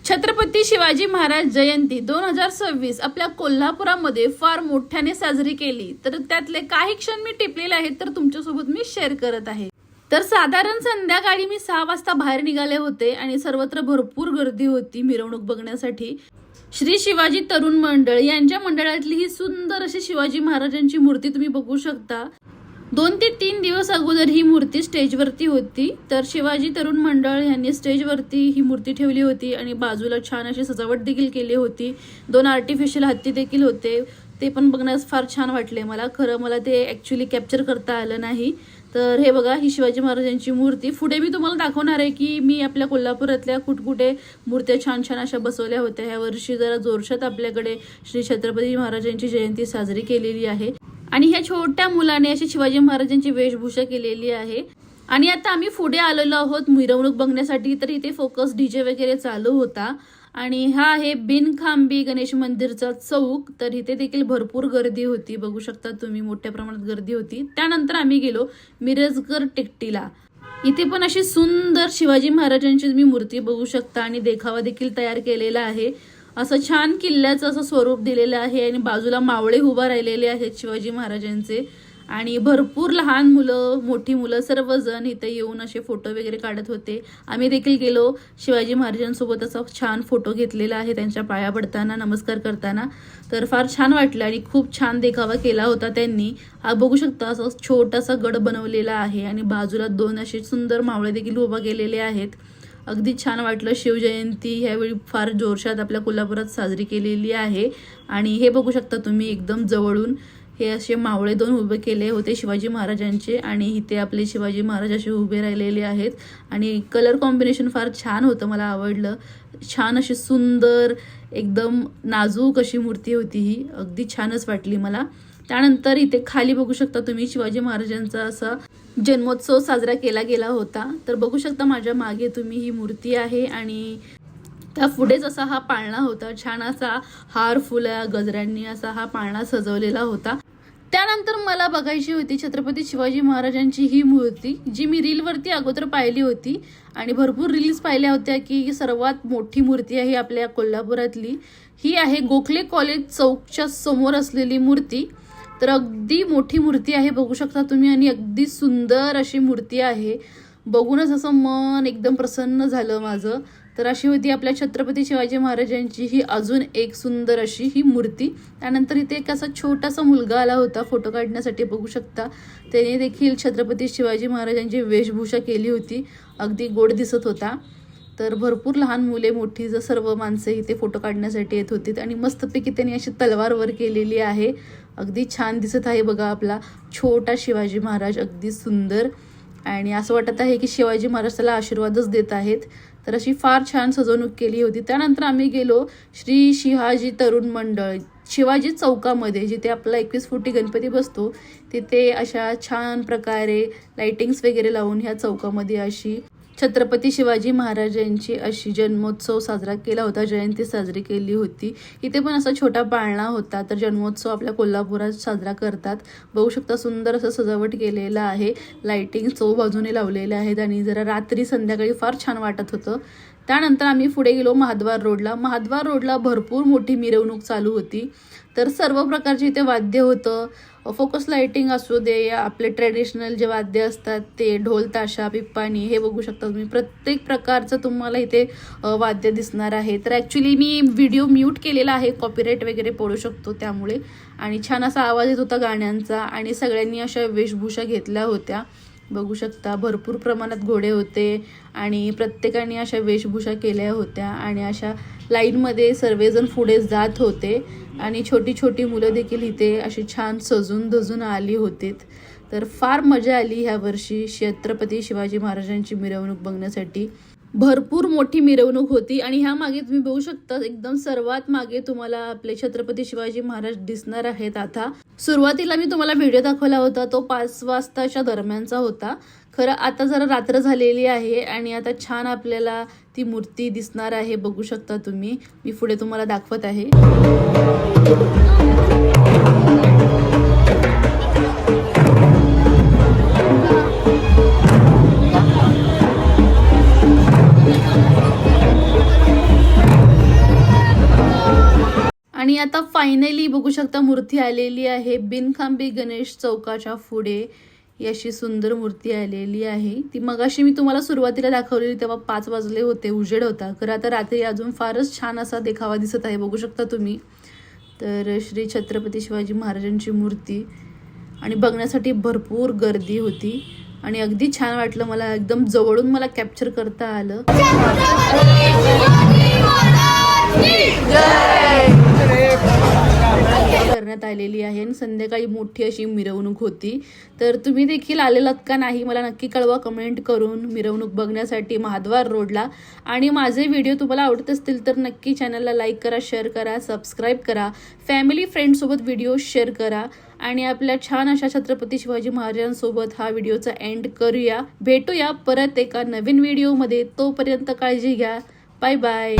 छत्रपती शिवाजी महाराज जयंती 2026 आपल्या कोल्हापुरामध्ये फार मोठ्याने साजरी केली। तर त्यातले काही क्षण मी टिपलेले आहेत तर तुमच्यासोबत मी शेअर करत आहे। तर साधारण संध्याकाळी मी 6 वाजता बाहेर निघाले होते आणि सर्वत्र भरपूर गर्दी होती मिरवणूक बघण्यासाठी। श्री शिवाजी तरुण मंडळ यांच्या मंडळातली ही सुंदर अशी शिवाजी महाराजांची मूर्ती तुम्ही बघू शकता। 2 ते 3 दिवस अगोदर ही मूर्ती स्टेजवरती होती। तर शिवाजी तरुण मंडळ यांनी स्टेजवरती ही मूर्ती ठेवली होती आणि बाजूला छान अशी सजावट देखील केली होती। 2 आर्टिफिशियल हत्ती देखील होते, ते पण बघण्यास फार छान वाटले मला। खरं मला ते ॲक्च्युअली कॅप्चर करता आलं नाही। तर हे बघा, ही शिवाजी महाराजांची मूर्ती पुढे मी तुम्हाला दाखवणार आहे की मी आपल्या कोल्हापुरातल्या कुठकुठे मूर्त्या छान छान अशा बसवल्या होत्या। ह्या वर्षी जरा जोरशात आपल्याकडे श्री छत्रपती महाराजांची जयंती साजरी केलेली आहे आणि ह्या छोट्या मुलाने अशी शिवाजी महाराजांची वेशभूषा केलेली आहे। आणि आता आम्ही पुढे आलेलो आहोत मिरवणूक बघण्यासाठी। तर इथे फोकस डीजे वगैरे चालू होता आणि हा आहे बिनखांबी गणेश मंदिरचा चौक। तर इथे देखील भरपूर गर्दी होती, बघू शकता तुम्ही, मोठ्या प्रमाणात गर्दी होती। त्यानंतर आम्ही गेलो मिरजकर टेकडीला। इथे पण अशी सुंदर शिवाजी महाराजांची तुम्ही मूर्ती बघू शकता आणि देखावा देखील तयार केलेला आहे। असं छान किल्ल्याचं असं स्वरूप दिलेलं आहे आणि बाजूला मावळे उभा राहिलेले आहेत शिवाजी महाराजांचे आणि भरपूर लहान मुलं मोठी मुलं सर्वजण इथे येऊन असे फोटो वगैरे काढत होते। आम्ही देखील गेलो, शिवाजी महाराजांसोबत असा छान फोटो घेतलेला आहे त्यांच्या पाया पडताना, नमस्कार करताना। तर फार छान वाटलं आणि खूप छान देखावा केला होता त्यांनी। बघू शकता असं छोटासा गड बनवलेला आहे आणि बाजूला 2 असे सुंदर मावळे देखील उभा केलेले आहेत। अगदी छान वाटलं। शिवजयंती ह्यावेळी फार जोरशात आपल्या कोल्हापुरात साजरी केलेली आहे आणि हे बघू शकता तुम्ही एकदम जवळून हे असे मावळे 2 उभे केले होते शिवाजी महाराजांचे आणि इथे आपले शिवाजी महाराज असे उभे राहिलेले आहेत आणि कलर कॉम्बिनेशन फार छान होतं, मला आवडलं। छान अशी सुंदर एकदम नाजूक अशी मूर्ती होती ही, अगदी छानच वाटली मला। त्यानंतर इथे खाली बघू शकता तुम्ही शिवाजी महाराजांचा असा जन्मोत्सव साजरा केला गेला होता। तर बघू शकता माझ्या मागे तुम्ही ही मूर्ती आहे आणि त्या पुढेच असा हा पाळणा होता, छान असा हार फुला गजऱ्यांनी असा हा पाळणा सजवलेला होता। त्यानंतर मला बघायची होती छत्रपती शिवाजी महाराजांची ही मूर्ती, जी मी रीलवरती अगोदर पाहिली होती आणि भरपूर रील्स पाहिल्या होत्या की सर्वात मोठी मूर्ती आहे आपल्या कोल्हापुरातली ही आहे गोखले कॉलेज चौकच्या समोर असलेली मूर्ती। तर अगदी मोठी मूर्ती आहे, बघू शकता तुम्ही, आणि अगदी सुंदर अशी मूर्ती आहे। बघूनच असं मन एकदम प्रसन्न झालं माझं। तर अशी होती आपल्या छत्रपती शिवाजी महाराजांची ही अजून एक सुंदर अशी ही मूर्ती। त्यानंतर इथे एक असा छोटासा मुलगा आला होता फोटो काढण्यासाठी, बघू शकता, त्याने देखील छत्रपती शिवाजी महाराजांची वेशभूषा केली होती, अगदी गोड दिसत होता। तर भरपूर लहान मुले मोठी सर्व माणसे इथे फोटो काढण्यासाठी येत होती आणि मस्तपैकी त्यांनी अशी तलवार वर केलेली आहे, अगदी छान दिसत आहे बघा आपला छोटा शिवाजी महाराज, अगदी सुंदर। आणि असं वाटत आहे की शिवाजी महाराज त्याला आशीर्वादच देत आहेत। तर अशी फार छान सजवणूक केली होती। त्यानंतर आम्ही गेलो श्री शिवाजी तरुण मंडळ शिवाजी चौकामध्ये, जिथे आपला 21 फुटी गणपती बसतो, तिथे अशा छान प्रकारे लाइटिंग्स वगैरे लावून ह्या चौकामध्ये अशी छत्रपती शिवाजी महाराजांची अशी जन्मोत्सव साजरा केला होता, जयंती साजरी केली होती। इथे पण असा छोटा पाळणा होता। तर जन्मोत्सव आपल्या कोल्हापुरात साजरा करतात, बघू शकता सुंदर असं सजावट केलेलं आहे, लाइटिंग चौबाजूने लावलेले आहेत आणि जरा रात्री संध्याकाळी फार छान वाटत होतं। त्यानंतर आम्ही पुढे गेलो महाद्वार रोडला। महाद्वार रोडला भरपूर मोठी मिरवणूक चालू होती। तर सर्व प्रकारचे इथे वाद्य होतं, फोकस लाइटिंग असू दे, आपले ट्रेडिशनल जे वाद्य असतात ते ढोल ताशा पिप्पाणी, हे बघू शकता तुम्ही, प्रत्येक प्रकारचं तुम्हाला इथे वाद्य दिसणार आहे। तर ॲक्च्युली मी व्हिडिओ म्यूट केलेला आहे, कॉपीराईट वगैरे पडू शकतो त्यामुळे, आणि छान असा आवाज येत होता गाण्यांचा आणि सगळ्यांनी अशा वेशभूषा घेतल्या होत्या, बघू शकता। भरपूर प्रमाणात घोडे होते आणि प्रत्येकाने अशा वेशभूषा केल्या होत्या आणि अशा लाईनमध्ये सर्वजण पुढे जात होते आणि छोटी छोटी मुलं देखील इथे अशी छान सजून धजून आली होती। तर फार मजा आली ह्या वर्षी छत्रपती शिवाजी महाराजांची मिरवणूक बघण्यासाठी। भरपूर मोठी मिरवणूक होती आणि ह्या मागे तुम्ही बघू शकता एकदम सर्वात मागे तुम्हाला आपले छत्रपती शिवाजी महाराज दिसणार आहेत। आता सुरुवातीला मी तुम्हाला व्हिडिओ दाखवला होता तो 5 वाजताच्या दरम्यानचा होता। खरं आता जरा रात्र झालेली आहे आणि आता छान आपल्याला ती मूर्ती दिसणार आहे, बघू शकता तुम्ही, मी पुढे तुम्हाला दाखवत आहे। आणि आता फायनली बघू शकता मूर्ती आलेली आहे बिनखांबी गणेश चौकाच्या पुढे. ही अशी सुंदर मूर्ती आलेली आहे. ती मगाशी मी तुम्हाला सुरुवातीला दाखवलेली तेव्हा 5 वाजले होते, उजेड होता. खरं आता रात्री अजून फारच छान असा देखावा दिसत आहे, बघू शकता तुम्ही. तर श्री छत्रपती शिवाजी महाराजांची मूर्ती आणि बघण्यासाठी भरपूर गर्दी होती आणि अगदी छान वाटलं. मला एकदम जवळून मला कॅप्चर करता आलं. करण्यात आलेली आहे आणि संध्याकाळी मोठी अशी मिरवणूक होती. तर तुम्ही देखील आलेलात का नाही मला नक्की कळवा कमेंट करून मिरवणूक बघण्यासाठी महाद्वार रोडला. आणि माझे व्हिडिओ तुम्हाला आवडत असतील तर नक्की चॅनलला लाईक करा, शेअर करा, सबस्क्राईब करा, फॅमिली फ्रेंडसोबत व्हिडिओ शेअर करा आणि आपल्या छान अशा छत्रपती शिवाजी महाराजांसोबत हा व्हिडिओचा एंड करूया. भेटूया परत एका नवीन व्हिडिओमध्ये. तोपर्यंत काळजी घ्या. Bye bye.